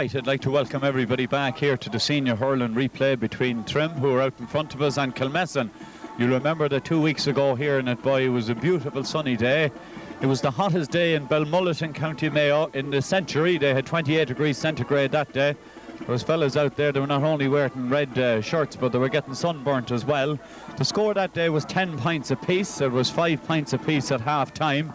Right, I'd like to welcome everybody back here to the senior hurling replay between Trim, who are out in front of us, and Kilmessan. You'll remember that 2 weeks ago here in Atboy it was a beautiful sunny day. It was the hottest day in Belmullet in County Mayo in the century. They had 28 degrees centigrade that day. Those fellas out there, they were not only wearing red shirts, but they were getting sunburnt as well. The score that day was 10 points apiece. There was 5 points apiece at half time.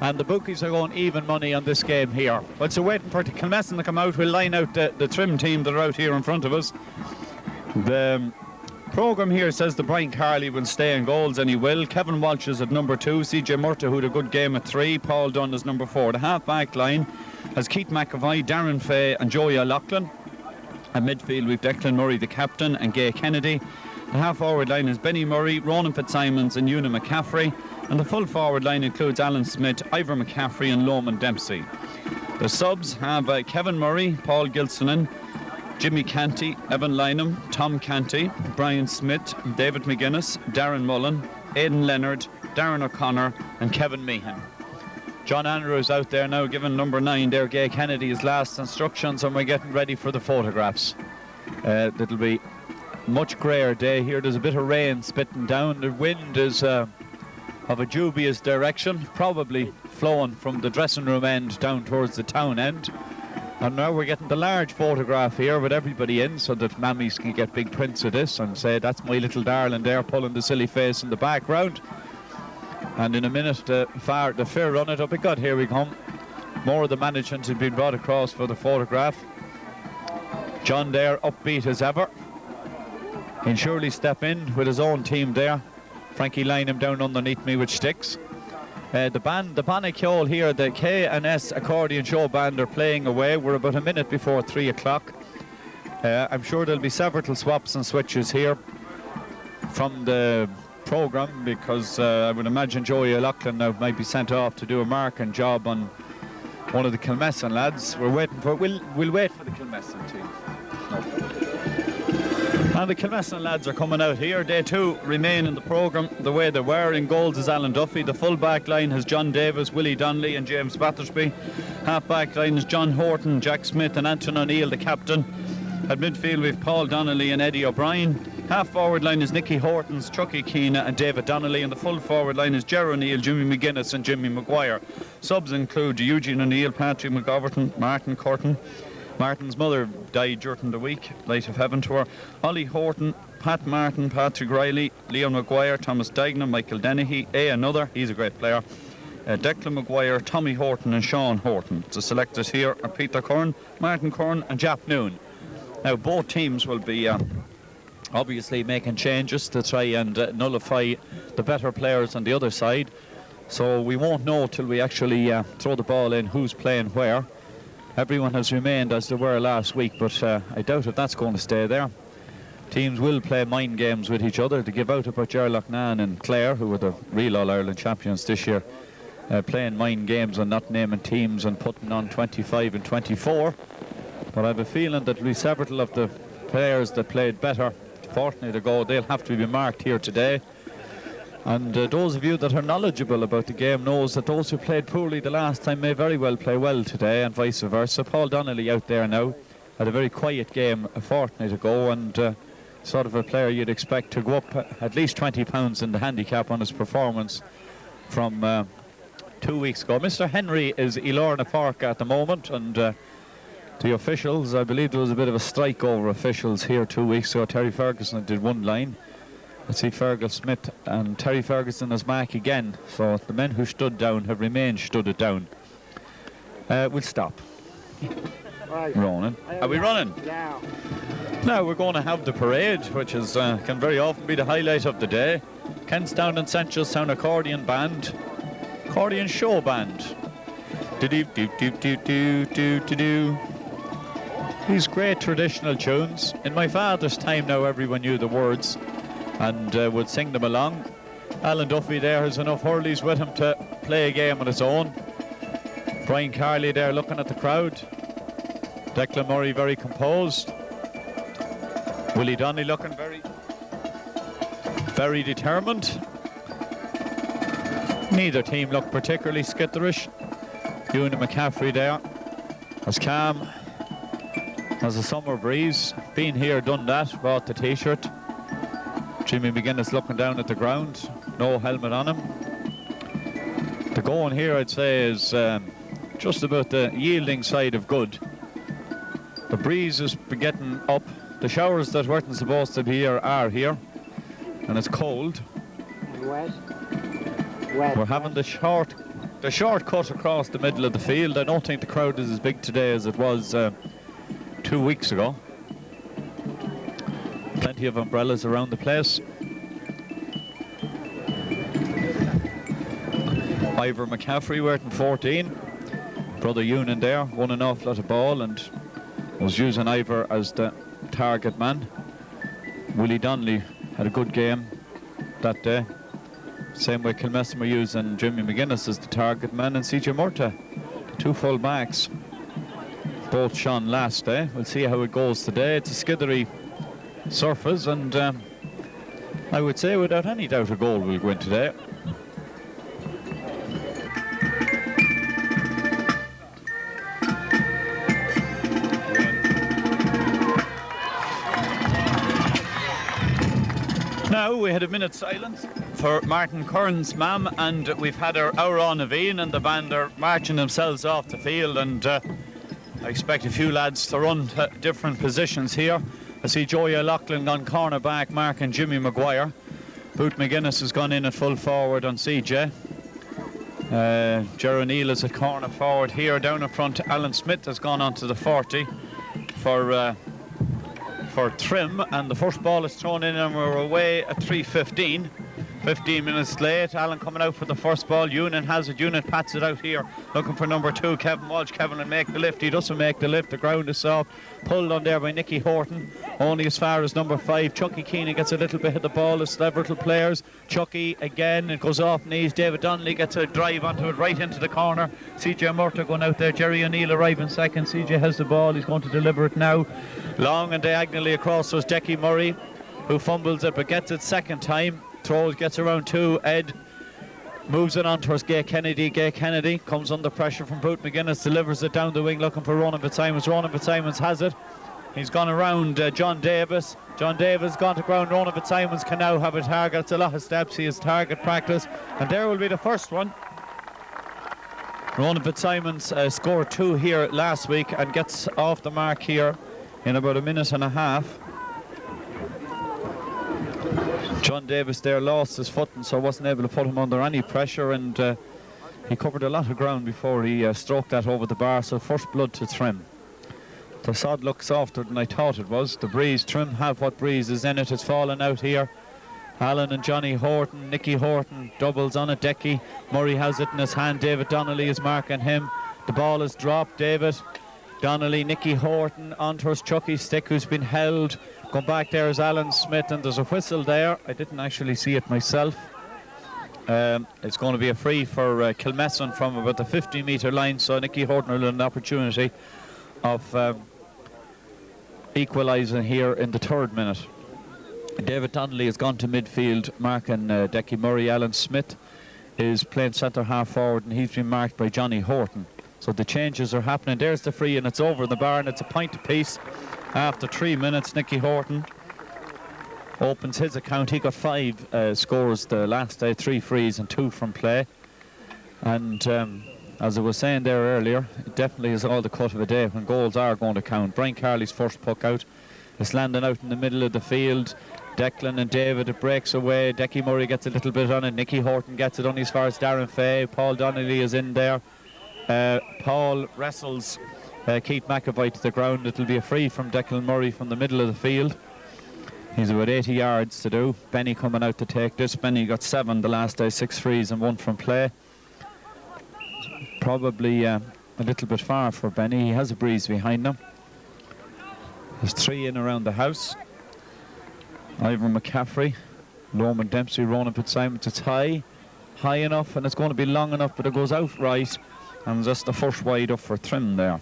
And the bookies are going even money on this game here. But so waiting for Kilmessan to come out, we'll line out the Trim team that are out here in front of us. The programme here says that Brian Carley will stay in goals, and he will. Kevin Walsh is at number 2, CJ Murta, who had a good game at 3, Paul Dunn is number 4. The half-back line has Keith McAvoy, Darren Fay and Joey O'Loughlin. At midfield we've Declan Murray, the captain, and Gay Kennedy. The half-forward line is Benny Murray, Ronan Fitzsimons and Una McCaffrey. And the full forward line includes Alan Smith, Ivor McCaffrey and Loman Dempsey. The subs have Kevin Murray, Paul Gilsonan, Jimmy Canty, Evan Lynham, Tom Canty, Brian Smith, David McGuinness, Darren Mullen, Aidan Leonard, Darren O'Connor and Kevin Meehan. John Andrew is out there now giving number 9 there, Gay Kennedy, his last instructions, and we're getting ready for the photographs. It'll be a much greyer day here. There's a bit of rain spitting down. The wind is of a dubious direction, probably flowing from the dressing room end down towards the town end. And now we're getting the large photograph here with everybody in, so that mammies can get big prints of this and say, that's my little darling there pulling the silly face in the background. And in a minute the fair run it up it got. Here we come. More of the management has been brought across for the photograph. John there upbeat as ever. He'll surely step in with his own team there. Frankie Lynham down underneath me with sticks. The Bannakyole here, the K&S Accordion Show Band are playing away. We're about a minute before 3 o'clock. I'm sure there'll be several swaps and switches here from the programme, because I would imagine Joey O'Loughlin now might be sent off to do a marking job on one of the Kilmessan lads. We'll wait for the Kilmessan team. And the Kilmessan lads are coming out here. They too remain in the programme the way they were. In goals is Alan Duffy. The full back line has John Davis, Willie Donnelly and James Battersby. Half back line is John Horton, Jack Smith and Anton O'Neill, the captain. At midfield we've Paul Donnelly and Eddie O'Brien. Half forward line is Nicky Hortons, Chucky Keena and David Donnelly. And the full forward line is Gerard O'Neill, Jimmy McGuinness and Jimmy Maguire. Subs include Eugene O'Neill, Patrick McGoverton, Martin Curtin. Martin's mother died during the week, light of heaven to her. Ollie Horton, Pat Martin, Patrick Riley, Leon Maguire, Thomas Dagenham, Michael Dennehy, another, he's a great player. Declan Maguire, Tommy Horton and Sean Horton. The selectors here are Peter Curran, Martin Curran and Jap Noon. Now both teams will be obviously making changes to try and nullify the better players on the other side. So we won't know till we actually throw the ball in who's playing where. Everyone has remained as they were last week, but I doubt if that's going to stay there. Teams will play mind games with each other to give out about Gerlachnan and Clare, who were the real All-Ireland champions this year, playing mind games and not naming teams and putting on 25 and 24. But I have a feeling that we several of the players that played better a fortnight ago, they'll have to be marked here today. And those of you that are knowledgeable about the game knows that those who played poorly the last time may very well play well today, and vice versa. Paul Donnelly out there now had a very quiet game a fortnight ago, and sort of a player you'd expect to go up at least 20 pounds in the handicap on his performance from 2 weeks ago. Mr. Henry is Ilorna Park at the moment, and the officials, I believe there was a bit of a strike over officials here 2 weeks ago. Terry Ferguson did one line. Let's see, Fergal Smith and Terry Ferguson as mark again. So the men who stood down have remained stood it down. We'll stop. Right. Ronan. Are we running? Yeah. Now we're going to have the parade, which is can very often be the highlight of the day. Kentstown and Centralstown Accordion Band. Accordion Show Band. Do-do-do-do-do-do-do-do. These great traditional tunes. In my father's time now everyone knew the words and would sing them along. Alan Duffy there has enough hurleys with him to play a game on his own. Brian Carley there looking at the crowd. Declan Murray very composed. Willie Donnelly looking very determined. Neither team looked particularly skitterish. Una McCaffrey there as calm As a summer breeze, been here, done that, bought the t-shirt. Jimmy McGuinness looking down at the ground, no helmet on him. The going here, I'd say, is just about the yielding side of good. The breeze has been getting up. The showers that weren't supposed to be here are here, and it's cold. Wet. We're having the short cut across the middle of the field. I don't think the crowd is as big today as it was 2 weeks ago. Plenty of umbrellas around the place. Ivor McCaffrey wearing 14. Brother Ewan there won an awful lot of ball and was using Ivor as the target man. Willie Donnelly had a good game that day. Same way Kilmessan were using Jimmy McGuinness as the target man, and CJ Murta, two full backs. Both shone last day. We'll see how it goes today. It's a skithery surface, and I would say without any doubt a goal will go in today. Now we had a minute's silence for Martin Curran's ma'am, and we've had our hour on Naveen, and the band are marching themselves off the field, and I expect a few lads to run to different positions here. I see Joey O'Loughlin on cornerback, Mark and Jimmy Maguire. Boot McGuinness has gone in at full forward on CJ. Gerard Neal is at corner forward here. Down in front, Alan Smith has gone on to the 40 for Trim, and the first ball is thrown in, and we're away at 3:15. 15 minutes late. Alan coming out for the first ball. Ewan has it. Ewan pats it out here, looking for number 2, Kevin Walsh. Kevin will make the lift. He doesn't make the lift. The ground is soft. Pulled on there by Nicky Horton. Only as far as number 5. Chucky Keenan gets a little bit of the ball. There's several players. Chucky again. It goes off knees. David Donnelly gets a drive onto it right into the corner. CJ Murta going out there. Jerry O'Neill arriving second. CJ has the ball. He's going to deliver it now. Long and diagonally across was Decky Murray, who fumbles it but gets it second time. Throws, gets around 2. Ed moves it on towards Gay Kennedy. Gay Kennedy comes under pressure from Boot McGuinness, delivers it down the wing looking for Ronan Fitzsimons. Ronan Fitzsimons has it. He's gone around John Davis. John Davis gone to ground. Ronan Fitzsimons can now have a target. It's a lot of steps. He has target practice, and there will be the first one. Ronan Fitzsimons scored 2 here last week and gets off the mark here in about a minute and a half. John Davis there lost his footing, so wasn't able to put him under any pressure, and he covered a lot of ground before he stroked that over the bar. So first blood to Trim. The sod looks softer than I thought it was. The breeze, Trim have what breeze is in it. It's fallen out here. Alan and Johnny Horton, Nicky Horton doubles on it. Decky Murray has it in his hand. David Donnelly is marking him. The ball is dropped. David Donnelly, Nicky Horton onto his Chucky stick, who's been held. Going back there is Alan Smith, and there's a whistle there. I didn't actually see it myself. It's going to be a free for Kilmessan from about the 50-metre line, so Nicky Horton will have an opportunity of equalising here in the 3rd minute. David Donnelly has gone to midfield, marking Decky Murray. Alan Smith is playing centre half forward, and he's been marked by Johnny Horton. So the changes are happening. There's the free, and it's over in the bar, and it's a point apiece. After 3 minutes, Nicky Horton opens his account. He got 5 scores the last day, 3 frees and 2 from play. And as I was saying there earlier, it definitely is all the cut of a day when goals are going to count. Brian Carley's first puck out is landing out in the middle of the field. Declan and David, it breaks away. Decky Murray gets a little bit on it. Nicky Horton gets it only as far as Darren Fay. Paul Donnelly is in there. Paul wrestles Keith McAvoy to the ground. It'll be a free from Declan Murray from the middle of the field. He's about 80 yards to do. Benny coming out to take this. Benny got 7 the last day, 6 frees and 1 from play. Probably a little bit far for Benny. He has a breeze behind him. There's 3 in around the house. Ivor McCaffrey, Norman Dempsey, Ronan Fitzsimons. It's high enough, and it's going to be long enough, but it goes out right, and just the first wide up for Trim there.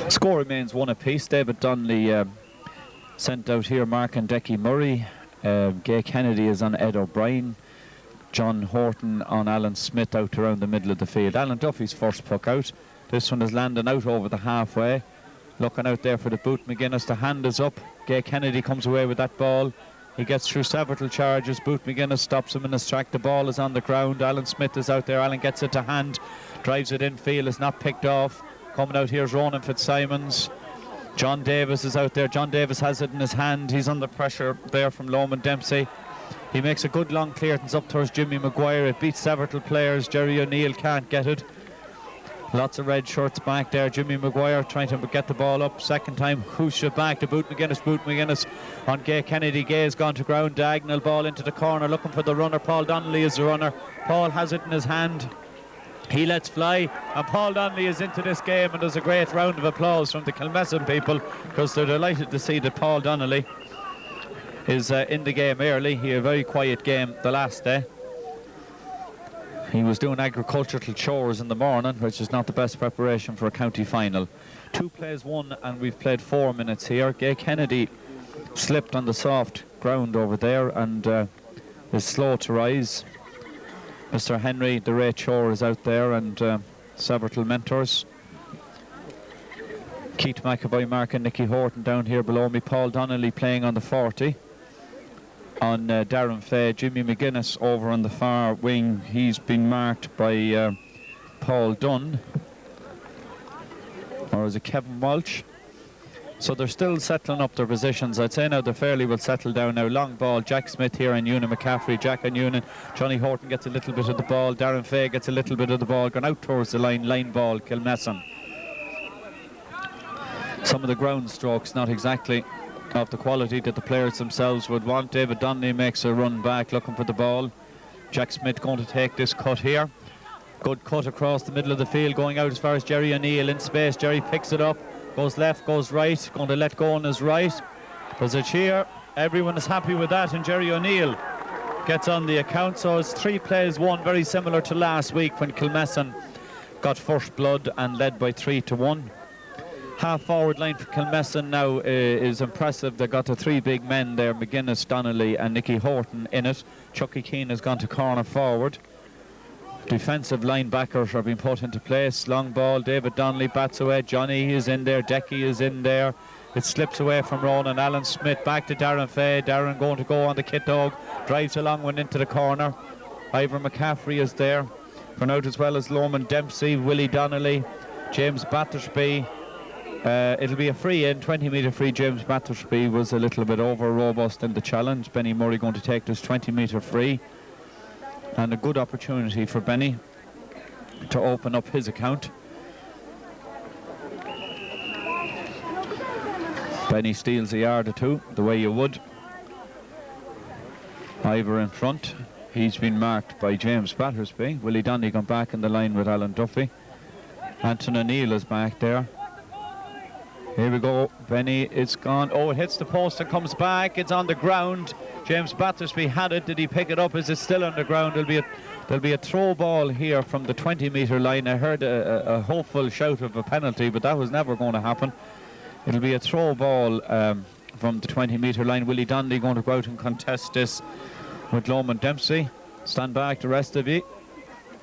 Score remains 1 apiece. David Donnelly sent out here, Mark and Decky Murray. Gay Kennedy is on Ed O'Brien. John Horton on Alan Smith out around the middle of the field. Alan Duffy's first puck out. This one is landing out over the halfway. Looking out there for the boot. McGuinness, the hand is up. Gay Kennedy comes away with that ball. He gets through several charges. Boot McGuinness stops him in his track. The ball is on the ground. Alan Smith is out there. Alan gets it to hand. Drives it infield. It's not picked off. Coming out here is Ronan Fitzsimons. John Davis is out there. John Davis has it in his hand. He's under pressure there from Loman Dempsey. He makes a good long clearance up towards Jimmy Maguire. It beats several players. Jerry O'Neill can't get it. Lots of red shirts back there. Jimmy Maguire trying to get the ball up. Second time, whoosh it back to Boot McGuinness. Boot McGuinness on Gay Kennedy. Gay has gone to ground. Diagonal ball into the corner. Looking for the runner. Paul Donnelly is the runner. Paul has it in his hand. He lets fly, and Paul Donnelly is into this game, and there's a great round of applause from the Kilmessan people because they're delighted to see that Paul Donnelly is in the game early. He had a very quiet game the last day. He was doing agricultural chores in the morning, which is not the best preparation for a county final. 2 plays 1, and we've played 4 minutes here. Gay Kennedy slipped on the soft ground over there and is slow to rise. Mr. Henry, the Ray Chore, is out there, and several mentors. Keith McAvoy, Mark and Nicky Horton down here below me. Paul Donnelly playing on the 40. On Darren Fay, Jimmy McGuinness over on the far wing. He's been marked by Paul Dunn. Or is it Kevin Walsh? So they're still settling up their positions. I'd say now they're fairly well settled down now. Long ball, Jack Smith here and Ewan McCaffrey. Jack and Ewan. Johnny Horton gets a little bit of the ball. Darren Fay gets a little bit of the ball. Gone out towards the line ball, Kilmessan. Some of the ground strokes not exactly of the quality that the players themselves would want. David Donnelly makes a run back looking for the ball. Jack Smith going to take this cut here. Good cut across the middle of the field, going out as far as Jerry O'Neill in space. Jerry picks it up, goes left, goes right, going to let go on his right. There's a cheer. Everyone is happy with that, and Jerry O'Neill gets on the account. So it's 3 plays 1, very similar to last week when Kilmessan got first blood and led by 3-1. Half forward line for Kilmessan now is impressive. They got the 3 big men there, McGuinness, Donnelly and Nicky Horton in it. Chucky Keane has gone to corner forward. Defensive linebackers are being put into place. Long ball, David Donnelly bats away. Johnny is in there, Decky is in there. It slips away from Ronan. Alan Smith back to Darren Fay. Darren going to go on the kit dog. Drives a long one into the corner. Ivor McCaffrey is there. For out as well as Loman Dempsey, Willie Donnelly, James Battersby. It'll be a free in, 20-metre free. James Battersby was a little bit over robust in the challenge. Benny Murray going to take this 20-metre free. And a good opportunity for Benny to open up his account. Benny steals a yard or 2, the way you would. Ivor in front. He's been marked by James Battersby. Willie Donnelly gone back in the line with Alan Duffy. Anton O'Neill is back there. Here we go, Benny, it's gone. Oh, it hits the post and comes back. It's on the ground. James Battersby had it. Did he pick it up? Is it still on the ground? There'll be a throw ball here from the 20-metre line. I heard a hopeful shout of a penalty, but that was never going to happen. It'll be a throw ball from the 20-metre line. Willie Donnelly going to go out and contest this with Loman Dempsey. Stand back, the rest of you.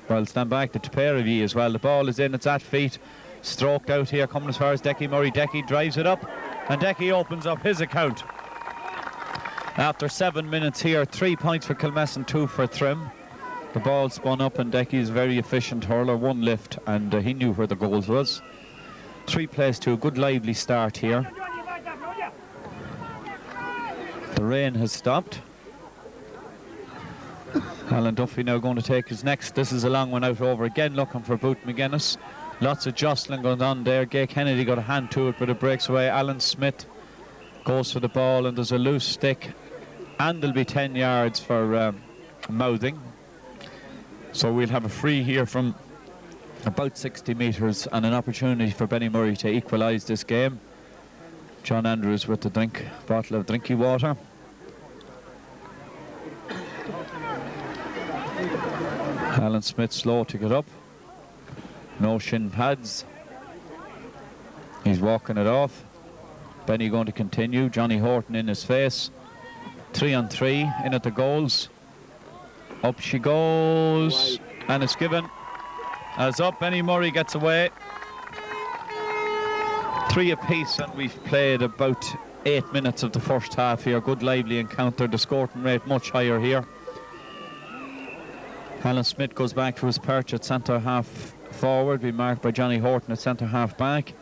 Well, stand back, the pair of you as well. The ball is in, it's at feet. Stroked out here, coming as far as Decky Murray. Decky drives it up, and Decky opens up his account. After 7 minutes here, 3 points for Kilmessan, 2 for Trim. The ball spun up, and Decky's a very efficient hurler. 1 lift, and he knew where the goals was. 3 plays 2, good lively start here. The rain has stopped. Alan Duffy now going to take his next. This is a long one out over again, looking for Boot McGuinness. Lots of jostling going on there. Gay Kennedy got a hand to it, but it breaks away. Alan Smith goes for the ball, and there's a loose stick, and there'll be 10 yards for mouthing. So we'll have a free here from about 60 metres and an opportunity for Benny Murray to equalise this game. John Andrews with the bottle of drinky water. Alan Smith slow to get up. No shin pads. He's walking it off. Benny going to continue. Johnny Horton in his face. 3 on 3 in at the goals. Up she goes. And it's given as up. Benny Murray gets away. 3 apiece, and we've played about 8 minutes of the first half here. Good lively encounter. The scoring rate much higher here. Alan Smith goes back to his perch at centre half forward, be marked by Johnny Horton at centre half back.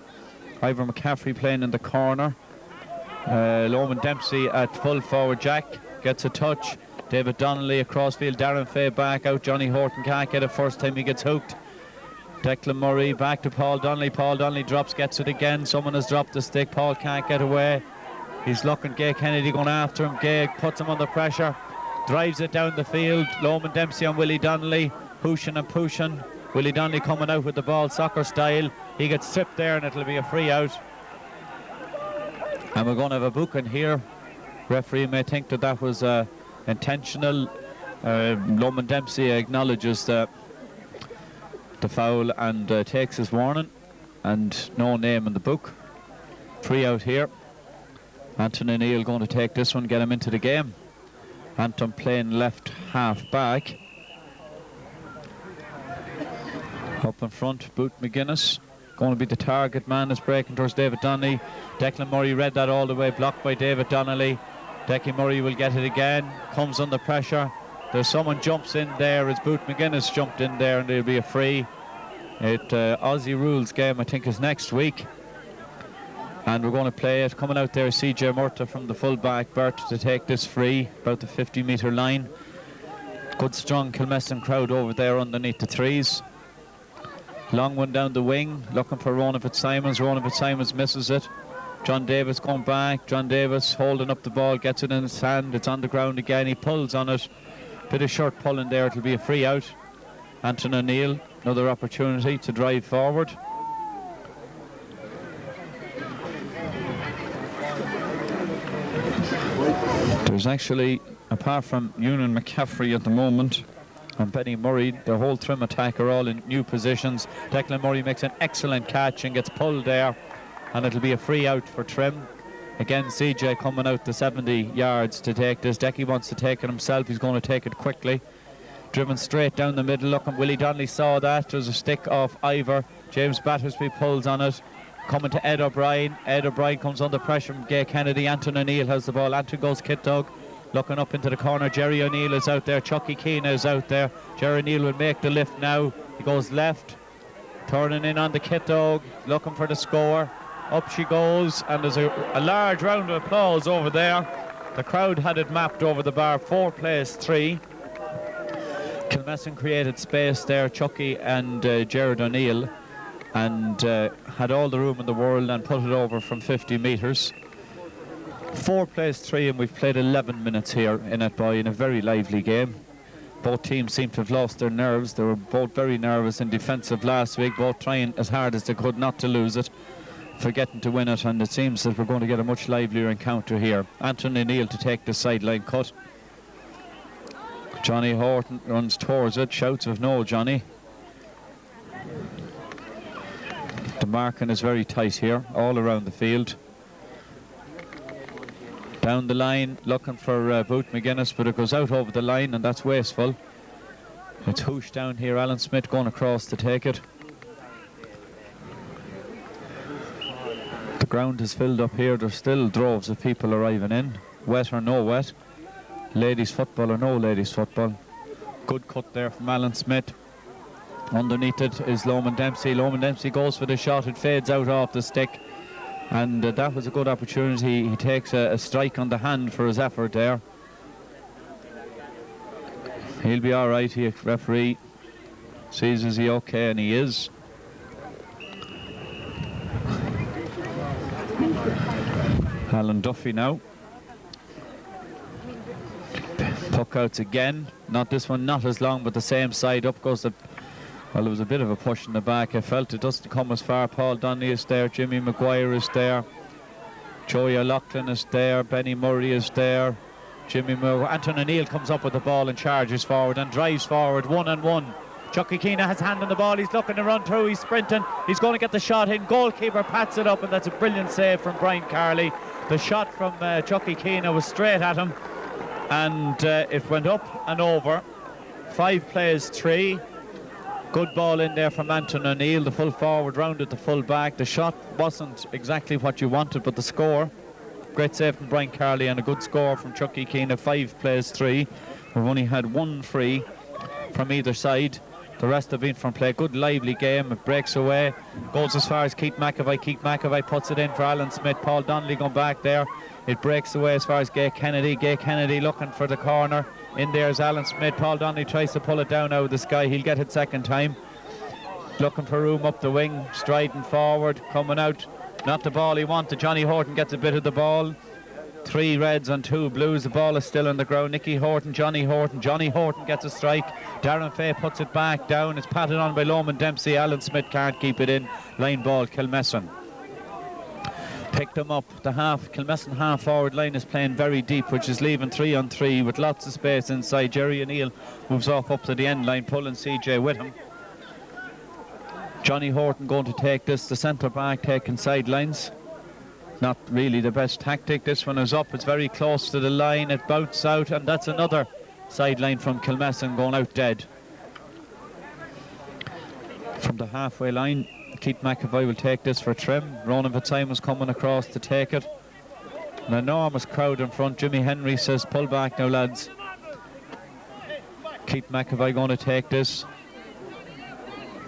Ivor McCaffrey playing in the corner. Loman Dempsey at full forward. Jack gets a touch. David Donnelly across field. Darren Fay back out. Johnny Horton can't get it first time he gets hooked. Declan Murray back to Paul Donnelly. Paul Donnelly drops, gets it again. Someone has dropped the stick. Paul can't get away. He's looking. Gay Kennedy going after him. Gay puts him under pressure. Drives it down the field. Loman Dempsey on Willie Donnelly. Pushing and pushing. Willie Donnelly coming out with the ball, soccer style. He gets stripped there and it'll be a free out. And we're going to have a booking here. Referee may think that that was intentional. Loman Dempsey acknowledges the foul and takes his warning, and no name in the book. Free out here. Anton O'Neill going to take this one, get him into the game. Anton playing left half back. Up in front, Boot McGuinness going to be the target man. Is breaking towards David Donnelly. Declan Murray read that all the way, blocked by David Donnelly. Declan Murray will get it again, comes under pressure. There's someone jumps in there as Boot McGuinness jumped in there, and there'll be a free. Aussie rules game I think is next week, and we're going to play it. Coming out there is CJ Murta from the full back berth to take this free, about the 50-metre line. Good strong Kilmessan crowd over there underneath the threes. Long one down the wing, looking for Ronan Fitzsimons. Ronan Fitzsimons misses it. John Davis going back. John Davis holding up the ball, gets it in his hand. It's on the ground again. He pulls on it. Bit of short pulling there. It'll be a free out. Anton O'Neill, another opportunity to drive forward. There's actually, apart from Ewan McCaffrey at the moment and Benny Murray, the whole Trim attack are all in new positions. Declan Murray makes an excellent catch and gets pulled there, and it'll be a free out for Trim. Again, CJ coming out the 70 yards to take this. Decky wants to take it himself. He's going to take it quickly. Driven straight down the middle. Looking, Willie Donnelly saw that. There's a stick off Ivor. James Battersby pulls on it. Coming to Ed O'Brien. Ed O'Brien comes under pressure from Gay Kennedy. Anton O'Neill has the ball. Anton goes Kit Dog. Looking up into the corner. Jerry O'Neill is out there. Chucky Keena is out there. Jerry O'Neill will make the lift now. He goes left. Turning in on the Kit Dog. Looking for the score. Up she goes, and there's a large round of applause over there. The crowd had it mapped over the bar. 4 plays 3. Kilmessan created space there, Chucky and Gerard O'Neill, and had all the room in the world and put it over from 50 metres. 4 plays 3, and we've played 11 minutes here in it, boy, in a very lively game. Both teams seem to have lost their nerves. They were both very nervous and defensive last week, both trying as hard as they could not to lose it, forgetting to win it, and it seems that we're going to get a much livelier encounter here. Anthony Neal to take the sideline cut. Johnny Horton runs towards it, shouts of no, Johnny. The marking is very tight here, all around the field. Down the line, looking for Boot McGuinness, but it goes out over the line, and that's wasteful. It's Hoosh down here, Alan Smith going across to take it. The ground is filled up here. There's still droves of people arriving in, wet or no wet, ladies football or no ladies football. Good cut there from Alan Smith. Underneath it is Loman Dempsey. Loman Dempsey goes for the shot. It fades out off the stick, and that was a good opportunity. He takes a strike on the hand for his effort there. He'll be all right. He, referee sees, is he okay, and he is. Alan Duffy now. Puck outs again. Not this one, not as long, but the same side. Up goes the... Well, there was a bit of a push in the back. I felt it doesn't come as far. Paul Donnelly is there. Jimmy Maguire is there. Joey O'Loughlin is there. Benny Murray is there. Jimmy Maguire. Anton O'Neill comes up with the ball and charges forward and drives forward. 1-on-1. Chucky Keena has hand on the ball. He's looking to run through. He's sprinting. He's going to get the shot in. Goalkeeper pats it up, and that's a brilliant save from Brian Carley. The shot from Chucky Keena was straight at him, and it went up and over. 5 plays 3. Good ball in there from Anton O'Neill, the full forward rounded the full back. The shot wasn't exactly what you wanted, but the score, great save from Brian Carley and a good score from Chucky Keane at 5 plays 3. We've only had 1 free from either side. The rest have been from play. Good lively game. It breaks away. Goes as far as Keith McAvoy. Keith McAvoy puts it in for Alan Smith. Paul Donnelly going back there. It breaks away as far as Gay Kennedy. Gay Kennedy looking for the corner. In there is Alan Smith. Paul Donnelly tries to pull it down out of the sky. He'll get it second time. Looking for room up the wing. Striding forward. Coming out. Not the ball he wanted. Johnny Horton gets a bit of the ball. 3 reds and 2 blues. The ball is still on the ground. Nicky Horton, Johnny Horton. Johnny Horton gets a strike. Darren Fay puts it back down. It's patted on by Loman Dempsey. Alan Smith can't keep it in. Line ball, Kilmessan. Picked them up. The Kilmessan half forward line is playing very deep, which is leaving 3 on 3 with lots of space inside. Jerry O'Neill moves off up to the end line, pulling CJ with him. Johnny Horton going to take this. The centre back taking sidelines. Not really the best tactic. This one is up. It's very close to the line. It bounced out, and that's another sideline from Kilmessan going out dead. From the halfway line, Keith McAvoy will take this for Trim. Ronan Fitzsimon's coming across to take it. An enormous crowd in front. Jimmy Henry says, pull back now, lads. Keith McAvoy going to take this.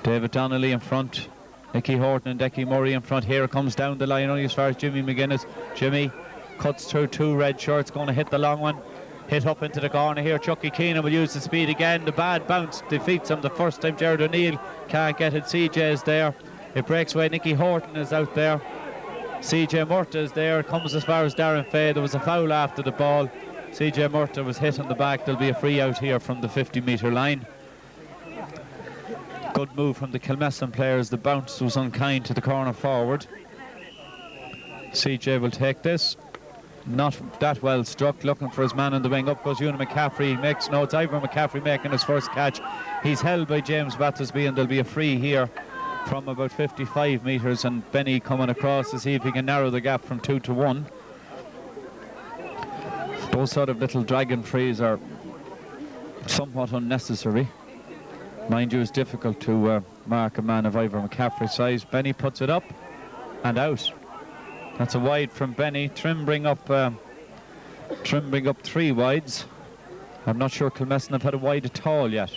David Donnelly in front. Nicky Horton and Decky Murray in front. Here it comes down the line only as far as Jimmy McGuinness. Jimmy cuts through 2 red shirts, going to hit the long one. Hit up into the corner here. Chucky Keenan will use the speed again. The bad bounce defeats him the first time. Jared O'Neill can't get it. CJ is there. It breaks away. Nicky Horton is out there. CJ Murta is there. Comes as far as Darren Fay. There was a foul after the ball. CJ Murta was hit on the back. There'll be a free out here from the 50-metre line. Good move from the Kilmessan players. The bounce was unkind to the corner forward. CJ will take this. Not that well struck, looking for his man on the wing. Up goes Ewan McCaffrey. He makes notes. Ivor McCaffrey making his first catch. He's held by James Battersby, and there'll be a free here from about 55 metres, and Benny coming across to see if he can narrow the gap from 2 to 1. Those sort of little dragon frees are somewhat unnecessary. Mind you, it's difficult to mark a man of Ivor McCaffrey's size. Benny puts it up and out. That's a wide from Benny. Trim bring up 3 wides. I'm not sure Kilmessan have had a wide at all yet.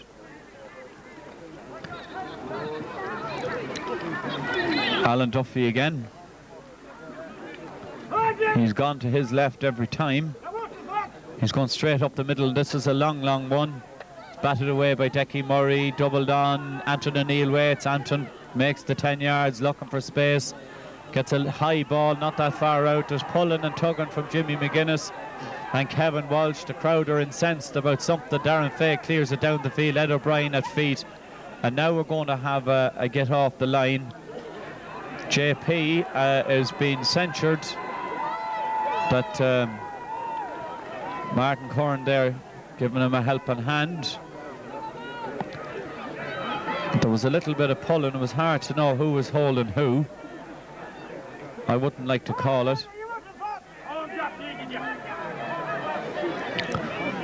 Alan Duffy again. He's gone to his left every time. He's gone straight up the middle. This is a long one. Batted away by Decky Murray, doubled on. Anton O'Neill waits. Anton makes the 10 yards, looking for space. Gets a high ball, not that far out. There's pulling and tugging from Jimmy McGuinness and Kevin Walsh. The crowd are incensed about something. Darren Fay clears it down the field. Ed O'Brien at feet. And now we're going to have a get off the line. JP is being censured. That Martin Curran there giving him a helping hand. There was a little bit of pulling. It was hard to know who was holding who. I wouldn't like to call it.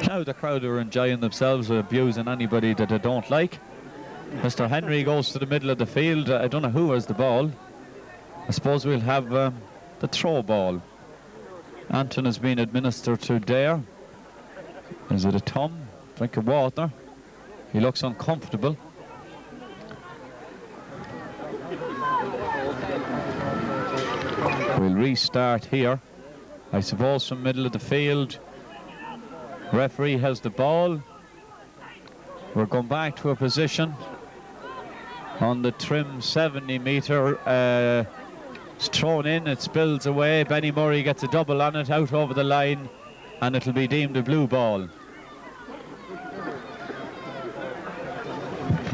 Now the crowd are enjoying themselves, abusing anybody that they don't like. Mr. Henry goes to the middle of the field. I don't know who has the ball. I suppose we'll have the throw ball. Anton has been administered to Dare. Is it a Tom? Drink of water. He looks uncomfortable. We'll restart here. I suppose from middle of the field. Referee has the ball. We're going back to a position on the Trim 70-metre. It's thrown in, it spills away. Benny Murray gets a double on it, out over the line, and it'll be deemed a blue ball.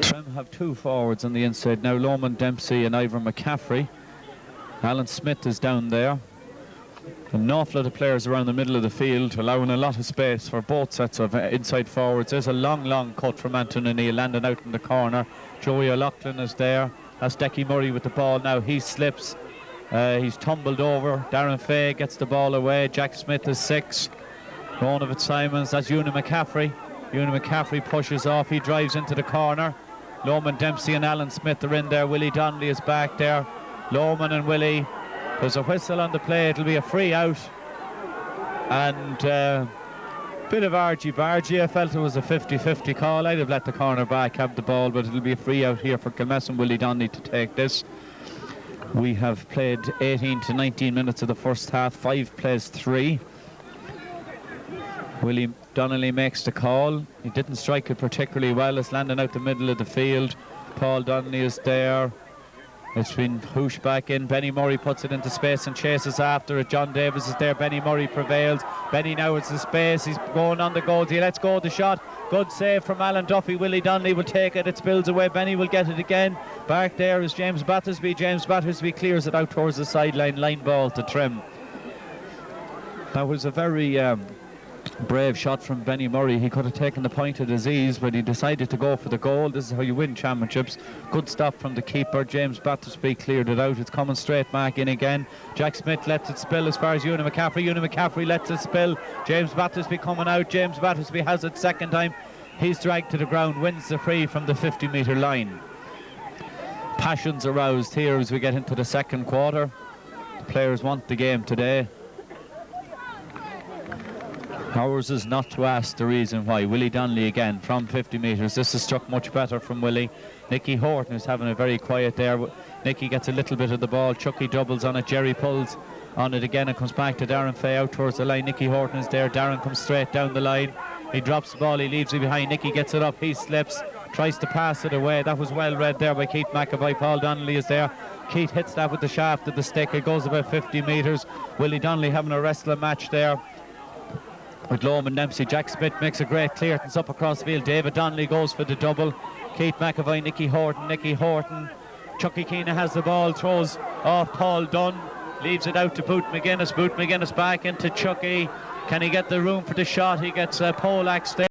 Trim have 2 forwards on the inside now, Loman Dempsey and Ivor McCaffrey. Alan Smith is down there. An awful lot of players around the middle of the field, allowing a lot of space for both sets of inside forwards. There's a long cut from Anton O'Neill, landing out in the corner. Joey O'Loughlin is there. That's Decky Murray with the ball now. He slips. He's tumbled over. Darren Fay gets the ball away. Jack Smith is 6. Ronan Fitzsimons. That's Ewan McCaffrey. Ewan McCaffrey pushes off. He drives into the corner. Loman Dempsey and Alan Smith are in there. Willie Donnelly is back there. Loman and Willie. There's a whistle on the play. It'll be a free out. And bit of argy-bargy. I felt it was a 50-50 call. I'd have let the corner back have the ball, but it'll be a free out here for Kilmessan. Willie Donnelly to take this. We have played 18 to 19 minutes of the first half. 5 plays 3. Willie Donnelly makes the call. He didn't strike it particularly well. It's landing out the middle of the field. Paul Donnelly is there. It's been whooshed back in. Benny Murray puts it into space and chases after it. John Davis is there. Benny Murray prevails. Benny now it's the space. He's going on the goals. He lets go of the shot. Good save from Alan Duffy. Willie Donnelly will take it. It spills away. Benny will get it again. Back there is James Battersby. James Battersby clears it out towards the sideline. Line ball to Trim. That was a very brave shot from Benny Murray. He could have taken the point at his ease, but he decided to go for the goal. This is how you win championships. Good stop from the keeper. James Battersby cleared it out. It's coming straight back in again. Jack Smith lets it spill as far as Ewan McCaffrey. Ewan McCaffrey lets it spill. James Battersby coming out. James Battersby has it second time. He's dragged to the ground, wins the free from the 50-metre line. Passions aroused here as we get into the second quarter. The players want the game today. Ours is not to ask the reason why. Willie Donnelly again from 50 metres. This is struck much better from Willie. Nicky Horton is having a very quiet there. Nicky gets a little bit of the ball. Chucky doubles on it. Jerry pulls on it again and comes back to Darren Fay out towards the line. Nicky Horton is there. Darren comes straight down the line. He drops the ball. He leaves it behind. Nicky gets it up. He slips. Tries to pass it away. That was well read there by Keith McAvoy. Paul Donnelly is there. Keith hits that with the shaft of the stick. It goes about 50 metres. Willie Donnelly having a wrestling match there with Loman Dempsey. Jack Smith makes a great clearance up across the field. David Donnelly goes for the double. Keith McAvoy, Nicky Horton. Chucky Keena has the ball, throws off Paul Dunn, leaves it out to Boot McGuinness. Boot McGuinness back into Chucky. Can he get the room for the shot? He gets Polax there.